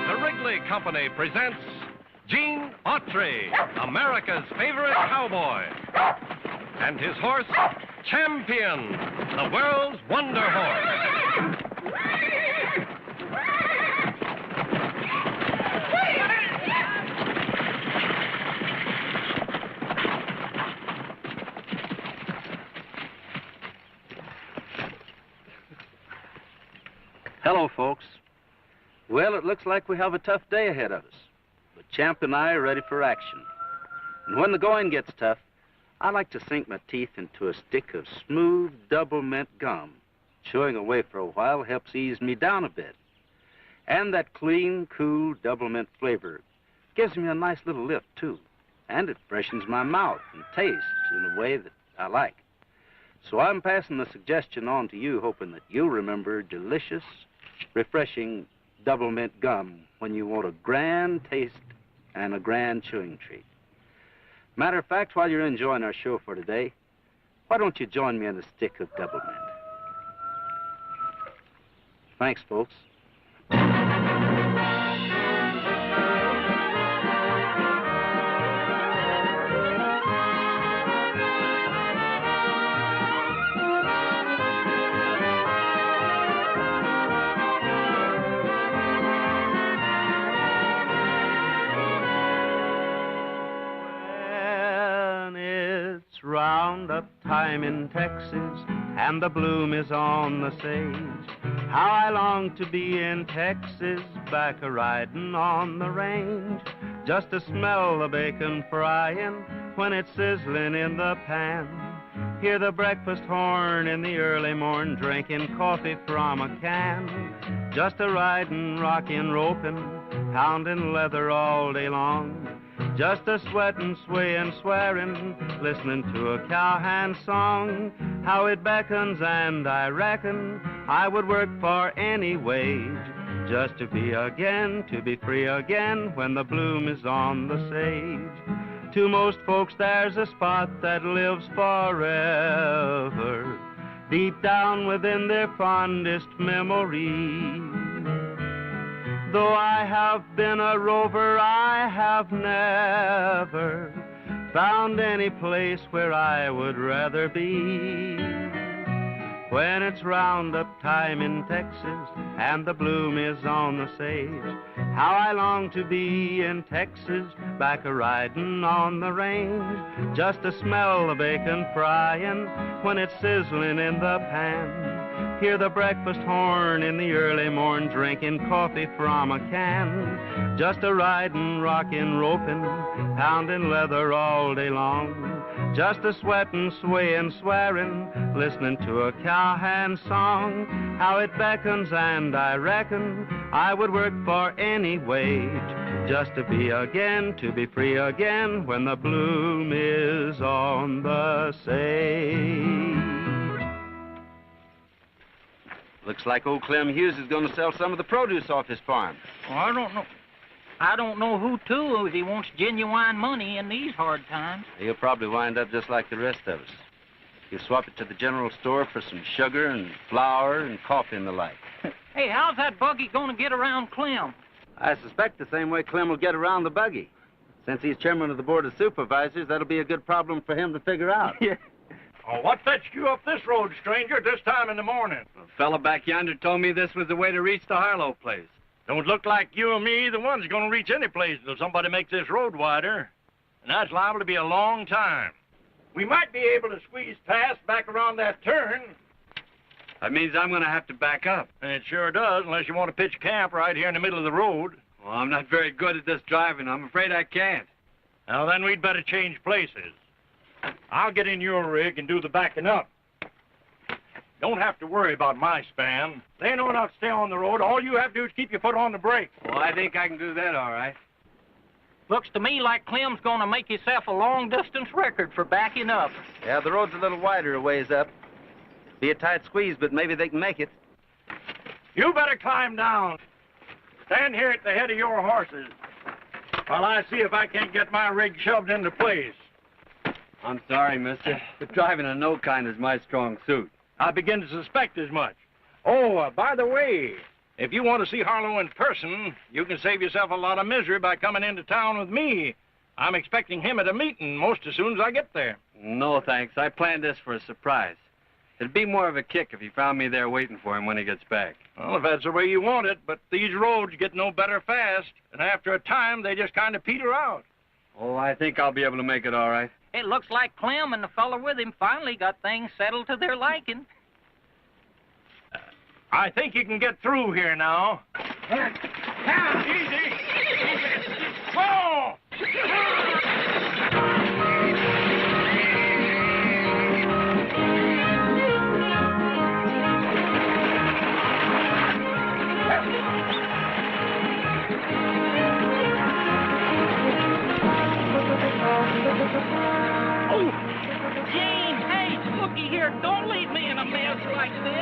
The Wrigley Company presents Gene Autry, America's favorite cowboy, and his horse, Champion, the world's wonder horse. Hello, folks. Well, it looks like we have a tough day ahead of us, but Champ and I are ready for action. And when the going gets tough, I like to sink my teeth into a stick of smooth double mint gum. Chewing away for a while helps ease me down a bit. And that clean, cool double mint flavor gives me a nice little lift, too. And it freshens my mouth and taste in a way that I like. So I'm passing the suggestion on to you, hoping that you'll remember delicious, refreshing double mint gum when you want a grand taste and a grand chewing treat. Matter of fact, while you're enjoying our show for today, why don't you join me in a stick of double mint? Thanks, folks. Roundup time in Texas, and the bloom is on the sage. How I long to be in Texas, back a-riding on the range. Just to smell the bacon frying when it's sizzling in the pan. Hear the breakfast horn in the early morn, drinking coffee from a can. Just a-riding, rocking, roping, pounding leather all day long. Just a sweating, swaying, swearing, listening to a cowhand song. How it beckons, and I reckon I would work for any wage. Just to be again, to be free again, when the bloom is on the sage. To most folks there's a spot that lives forever, deep down within their fondest memories. Though I have been a rover, I have never found any place where I would rather be. When it's roundup time in Texas and the bloom is on the sage, how I long to be in Texas, back a-riding on the range. Just to smell the bacon frying when it's sizzling in the pan. Hear the breakfast horn in the early morn, drinking coffee from a can. Just a-riding, rocking, roping, pounding leather all day long. Just a sweating, swaying, swearing, listening to a cowhand song. How it beckons, and I reckon I would work for any wage. Just to be again, to be free again, when the bloom is on the sage. Looks like old Clem Hughes is going to sell some of the produce off his farm. Well, I don't know. I don't know who to if he wants genuine money in these hard times. He'll probably wind up just like the rest of us. He'll swap it to the general store for some sugar and flour and coffee and the like. Hey, how's that buggy going to get around Clem? I suspect the same way Clem will get around the buggy. Since he's chairman of the board of supervisors, that'll be a good problem for him to figure out. Yeah. Oh, what fetched you up this road, stranger, this time in the morning? A fella back yonder told me this was the way to reach the Harlow place. Don't look like you and me the ones going to reach any place until somebody makes this road wider. And that's liable to be a long time. We might be able to squeeze past back around that turn. That means I'm going to have to back up. And it sure does, unless you want to pitch camp right here in the middle of the road. Well, I'm not very good at this driving. I'm afraid I can't. Now, then we'd better change places. I'll get in your rig and do the backing up. Don't have to worry about my span. They know enough to stay on the road. All you have to do is keep your foot on the brake. Well, I think I can do that all right. Looks to me like Clem's going to make himself a long-distance record for backing up. Yeah, the road's a little wider a ways up. Be a tight squeeze, but maybe they can make it. You better climb down. Stand here at the head of your horses while I see if I can't get my rig shoved into place. I'm sorry, mister, but driving a no kind is my strong suit. I begin to suspect as much. Oh, by the way, If you want to see Harlow in person, you can save yourself a lot of misery by coming into town with me. I'm expecting him at a meeting most as soon as I get there. No, thanks. I planned this for a surprise. It'd be more of a kick if he found me there waiting for him when he gets back. Well, if that's the way you want it, but these roads get no better fast, and after a time, they just kind of peter out. Oh, I think I'll be able to make it all right. It looks like Clem and the fellow with him finally got things settled to their liking. I think you can get through here now. Easy! Whoa! Oh, Gene, hey, looky here. Don't leave me in a mess like this.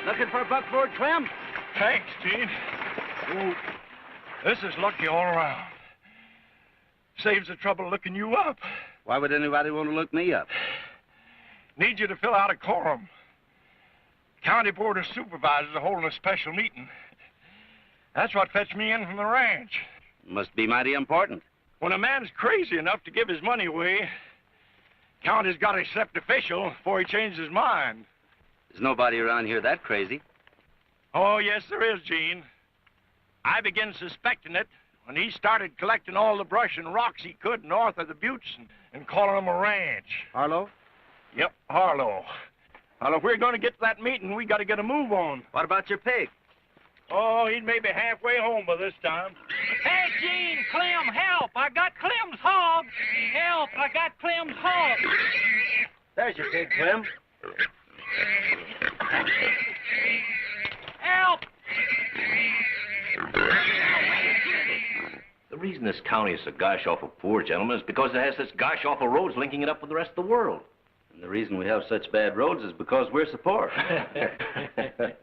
Looking for a buckboard, Clem? Thanks, Gene. Oh, this is lucky all around. Saves the trouble looking you up. Why would anybody want to look me up? Need you to fill out a quorum. County Board of Supervisors are holding a special meeting. That's what fetched me in from the ranch. Must be mighty important. When a man's crazy enough to give his money away, county's got to accept official before he changes his mind. There's nobody around here that crazy. Oh, yes, there is, Gene. I began suspecting it when he started collecting all the brush and rocks he could north of the buttes and calling them a ranch. Harlow? Yep, Harlow. Well, if we're going to get to that meeting, we got to get a move on. What about your pig? Oh, he's maybe halfway home by this time. Hey, Gene, Clem, help! I got Clem's hog! Help, I got Clem's hog! There's your pig, Clem. Help! The reason this county is so gosh awful poor, gentlemen, is because it has such gosh awful roads linking it up with the rest of the world. And the reason we have such bad roads is because we're so poor.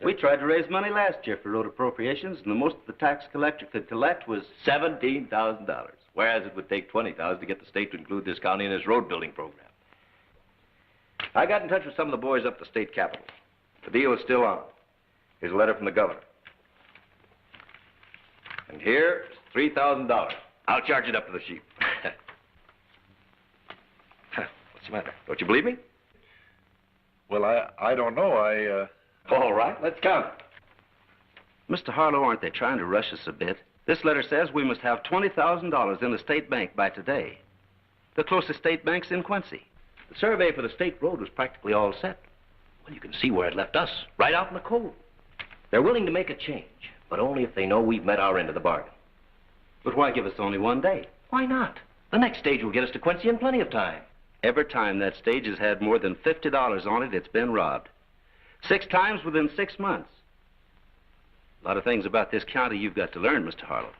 We tried to raise money last year for road appropriations, and the most the tax collector could collect was $17,000, whereas it would take $20,000 to get the state to include this county in its road building program. I got in touch with some of the boys up at the state capitol. The deal is still on. Here's a letter from the governor. And here's $3,000. I'll charge it up to the sheep. What's the matter? Don't you believe me? Well, I don't know. All right, let's count it. Mr. Harlow, aren't they trying to rush us a bit? This letter says we must have $20,000 in the state bank by today. The closest state bank's in Quincy. The survey for the state road was practically all set. Well, you can see where it left us, right out in the cold. They're willing to make a change, but only if they know we've met our end of the bargain. But why give us only one day? Why not? The next stage will get us to Quincy in plenty of time. Every time that stage has had more than $50 on it, it's been robbed. 6 times within 6 months. A lot of things about this county you've got to learn, Mr. Harlow.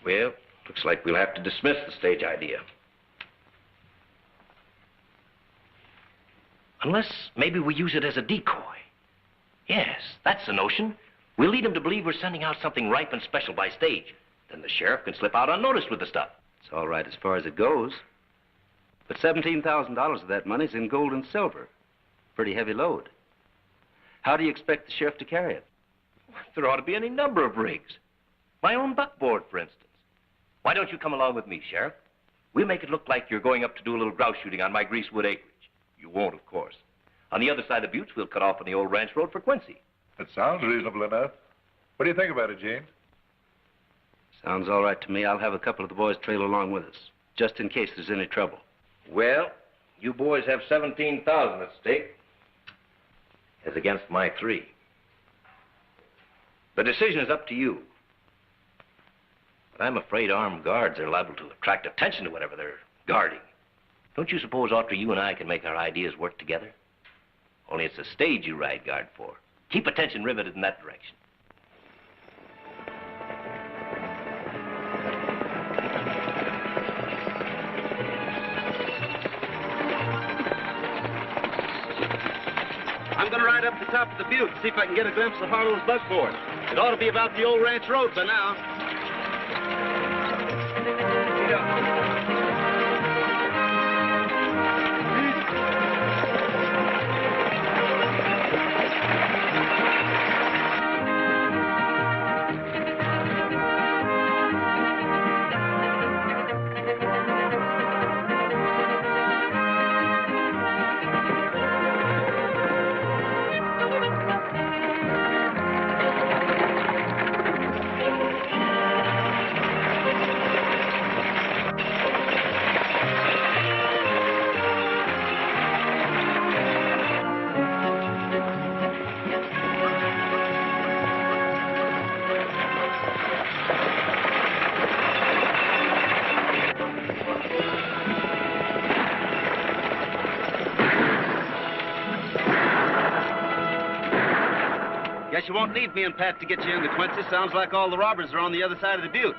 Well, looks like we'll have to dismiss the stage idea. Unless maybe we use it as a decoy. Yes, that's the notion. We'll lead them to believe we're sending out something ripe and special by stage. Then the sheriff can slip out unnoticed with the stuff. It's all right as far as it goes. But $17,000 of that money's in gold and silver. Pretty heavy load. How do you expect the sheriff to carry it? There ought to be any number of rigs. My own buckboard, for instance. Why don't you come along with me, Sheriff? We'll make it look like you're going up to do a little grouse shooting on my greasewood acreage. You won't, of course. On the other side of the buttes, we'll cut off on the old ranch road for Quincy. That sounds reasonable enough. What do you think about it, Gene? Sounds all right to me. I'll have a couple of the boys trail along with us, just in case there's any trouble. Well, you boys have 17,000 at stake, as against my 3. The decision is up to you. But I'm afraid armed guards are liable to attract attention to whatever they're guarding. Don't you suppose, Autry, you and I can make our ideas work together? Only it's the stage you ride guard for. Keep attention riveted in that direction. I'm going to ride up the top of the butte, see if I can get a glimpse of Harlow's buckboard. It ought to be about the old ranch road by now. Guess you won't need me and Pat to get you into Quincy. Sounds like all the robbers are on the other side of the butte.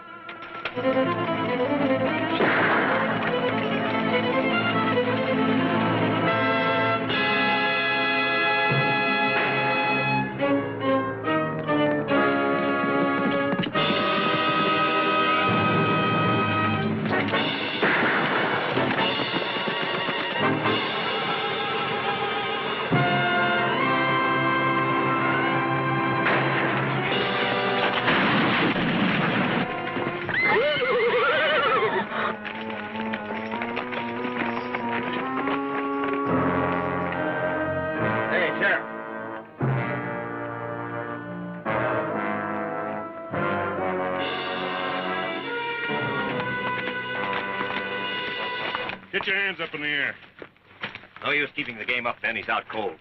Get your hands up in the air. No use keeping the game up, then. He's out cold.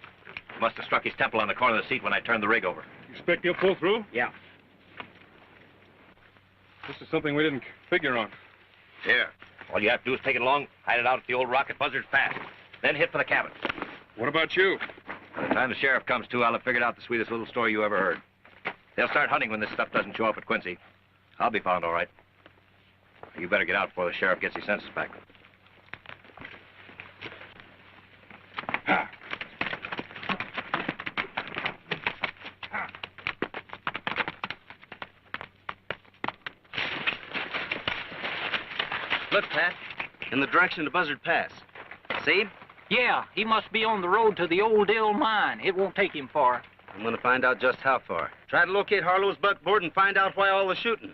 He must have struck his temple on the corner of the seat when I turned the rig over. You expect he'll pull through? Yeah. This is something we didn't figure on. Here. All you have to do is take it along, hide it out at the old rocket buzzards fast. Then hit for the cabin. What about you? By the time the sheriff comes to, I'll have figured out the sweetest little story you ever heard. They'll start hunting when this stuff doesn't show up at Quincy. I'll be found all right. You better get out before the sheriff gets his senses back. Look, Pat, in the direction of Buzzard Pass. See? Yeah, he must be on the road to the old Dill mine. It won't take him far. I'm going to find out just how far. Try to locate Harlow's buckboard and find out why all the shooting.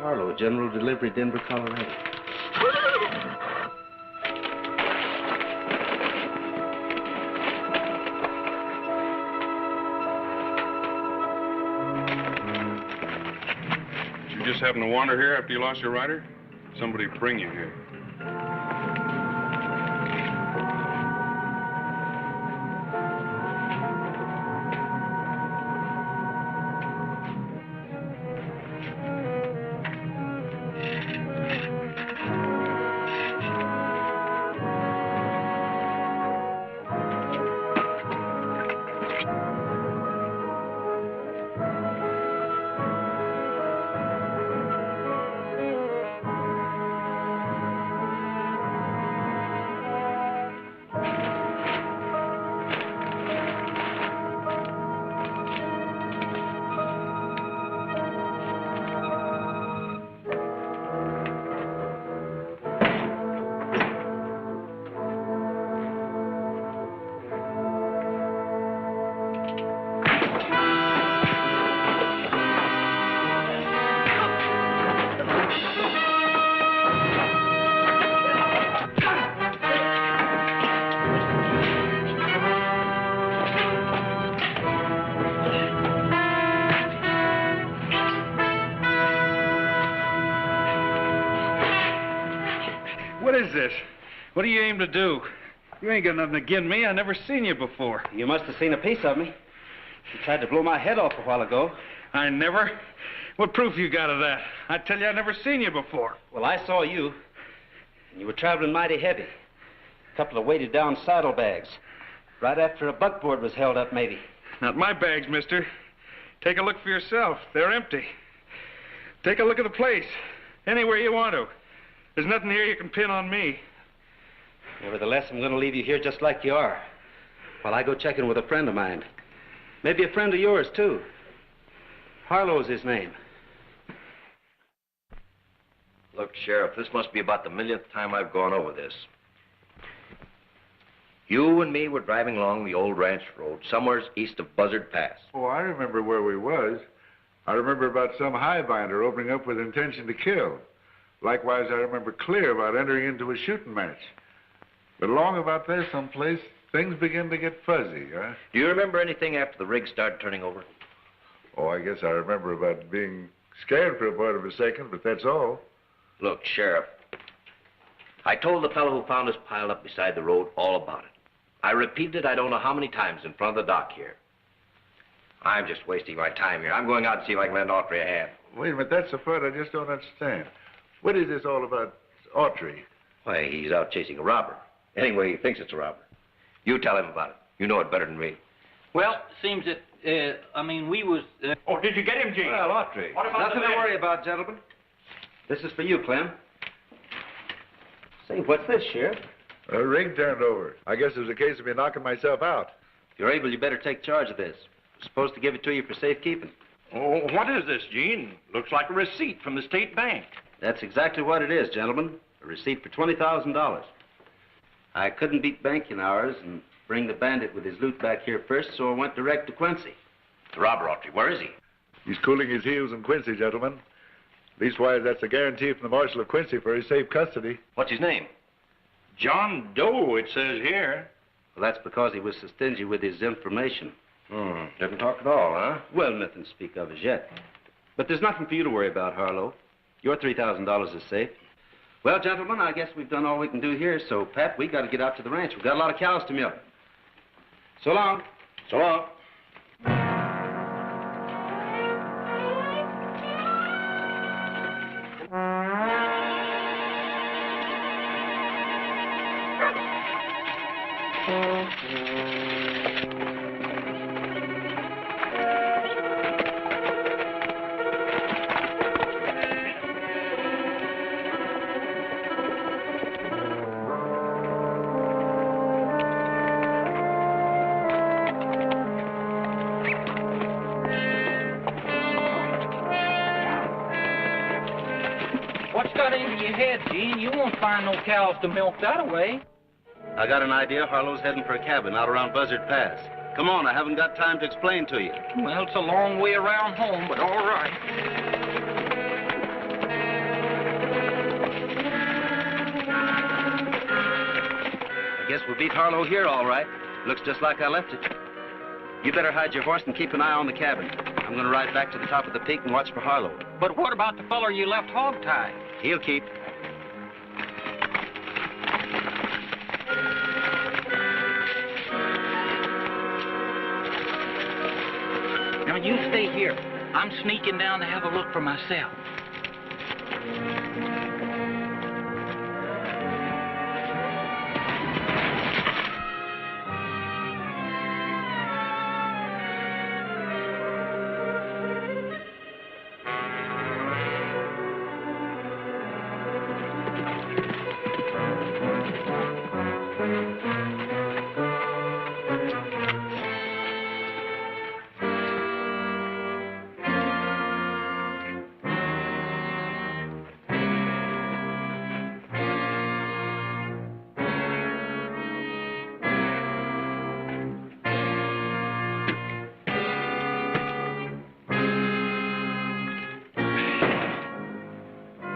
Harlow, General Delivery, Denver, Colorado. Did you just happen to wander here after you lost your rider? Somebody bring you here. What is this? What do you aim to do? You ain't got nothing against me. I never seen you before. You must have seen a piece of me. You tried to blow my head off a while ago. I never? What proof you got of that? I tell you, I never seen you before. Well, I saw you, and you were traveling mighty heavy. A couple of weighted down saddlebags. Right after a buckboard was held up, maybe. Not my bags, mister. Take a look for yourself. They're empty. Take a look at the place. Anywhere you want to. There's nothing here you can pin on me. Nevertheless, I'm going to leave you here just like you are, while I go check in with a friend of mine. Maybe a friend of yours, too. Harlow's his name. Look, Sheriff, this must be about the millionth time I've gone over this. You and me were driving along the old ranch road, somewhere east of Buzzard Pass. Oh, I remember where we was. I remember about some highbinder opening up with intention to kill. Likewise, I remember clear about entering into a shooting match. But along about there someplace, things begin to get fuzzy, huh? Do you remember anything after the rig started turning over? Oh, I guess I remember about being scared for a part of a second, but that's all. Look, Sheriff, I told the fellow who found us piled up beside the road all about it. I repeated it I don't know how many times in front of the dock here. I'm just wasting my time here. I'm going out and see if I can lend Autry a hand. Wait a minute, that's the part I just don't understand. What is this all about Autry? Why, he's out chasing a robber. Anyway, he thinks it's a robber. You tell him about it. You know it better than me. Well, seems that, we was... Oh, did you get him, Gene? Well, Autry. What about Nothing the to man? worry about, gentlemen. This is for you, Clem. Say, what's this, Sheriff? A rig turned over. I guess it was a case of me knocking myself out. If you're able, you better take charge of this. We're supposed to give it to you for safekeeping. Oh, what is this, Gene? Looks like a receipt from the state bank. That's exactly what it is, gentlemen. A receipt for $20,000. I couldn't beat banking hours and bring the bandit with his loot back here first, so I went direct to Quincy. The robber, Autry. Where is he? He's cooling his heels in Quincy, gentlemen. Leastwise, that's a guarantee from the Marshal of Quincy for his safe custody. What's his name? John Doe, it says here. Well, that's because he was so stingy with his information. Didn't talk at all, huh? Well, nothing to speak of as yet. But there's nothing for you to worry about, Harlow. Your $3,000 is safe. Well, gentlemen, I guess we've done all we can do here, so, Pat, we got to get out to the ranch. We've got a lot of cows to milk. So long. So long. What's got into your head, Gene? You won't find no cows to milk that way. I got an idea. Harlow's heading for a cabin out around Buzzard Pass. Come on, I haven't got time to explain to you. Well, it's a long way around home, but all right. guess we beat Harlow here all right. Looks just like I left it. You better hide your horse and keep an eye on the cabin. I'm going to ride back to the top of the peak and watch for Harlow. But what about the feller you left hog-tied? He'll keep. Now, you stay here. I'm sneaking down to have a look for myself.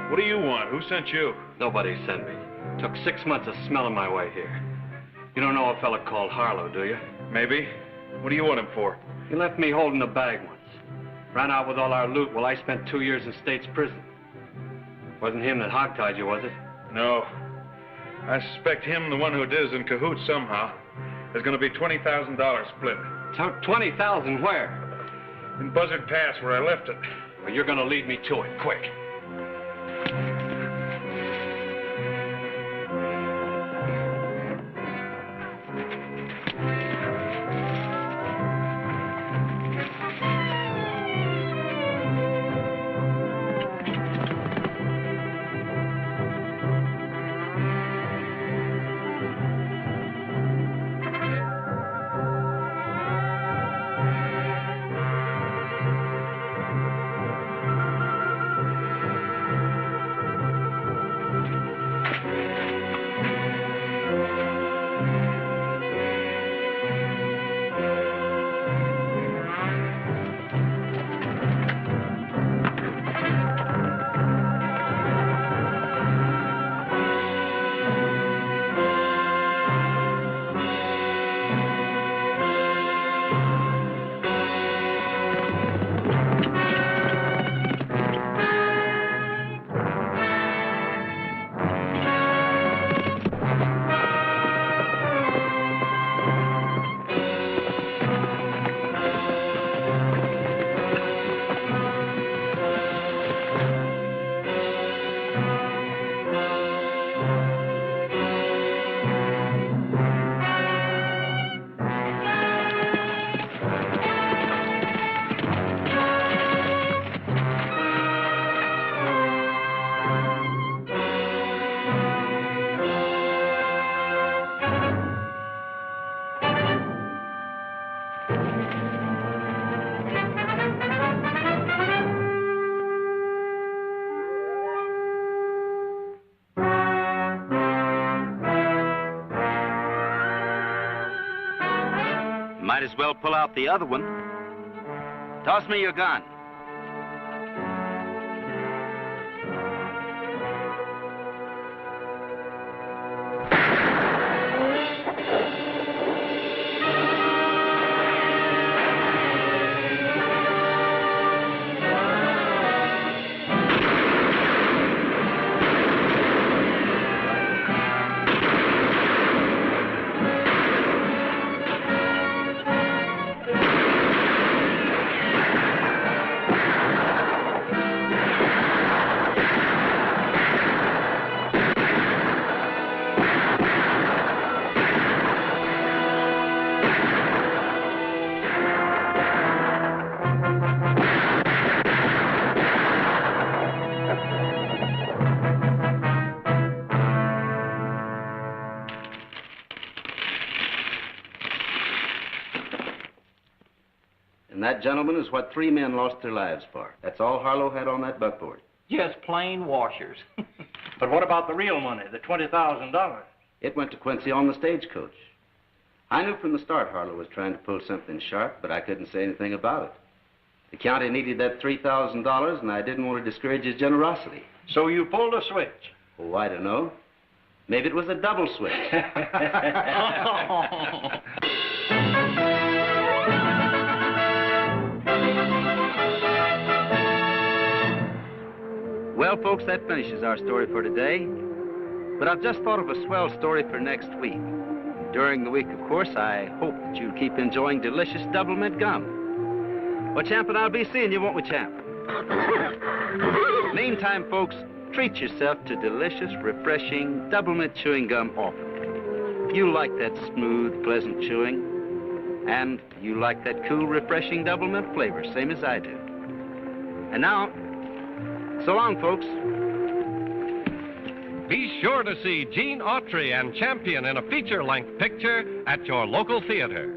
What do you want? Who sent you? Nobody sent me. Took 6 months of smelling my way here. You don't know a fella called Harlow, do you? Maybe. What do you want him for? He left me holding a bag once. Ran out with all our loot while I spent 2 years in state's prison. Wasn't him that hogtied you, was it? No. I suspect him, the one who did, is in cahoots somehow. There's going to be $20,000 split. Took 20,000 where? In Buzzard Pass, where I left it. Well, you're going to lead me to it, quick. Might as well pull out the other one. Toss me your gun. And that, gentlemen, is what 3 men lost their lives for. That's all Harlow had on that buckboard. Just plain washers. But what about the real money, the $20,000? It went to Quincy on the stagecoach. I knew from the start Harlow was trying to pull something sharp, but I couldn't say anything about it. The county needed that $3,000, and I didn't want to discourage his generosity. So you pulled a switch? Oh, I don't know. Maybe it was a double switch. Well, folks, that finishes our story for today. But I've just thought of a swell story for next week. During the week, of course, I hope that you keep enjoying delicious double mint gum. Well, Champ and I'll be seeing you, won't we, Champ? Meantime, folks, treat yourself to delicious, refreshing double mint chewing gum often. If you like that smooth, pleasant chewing, and you like that cool, refreshing double mint flavor, same as I do. And now, so long, folks. Be sure to see Gene Autry and Champion in a feature-length picture at your local theater.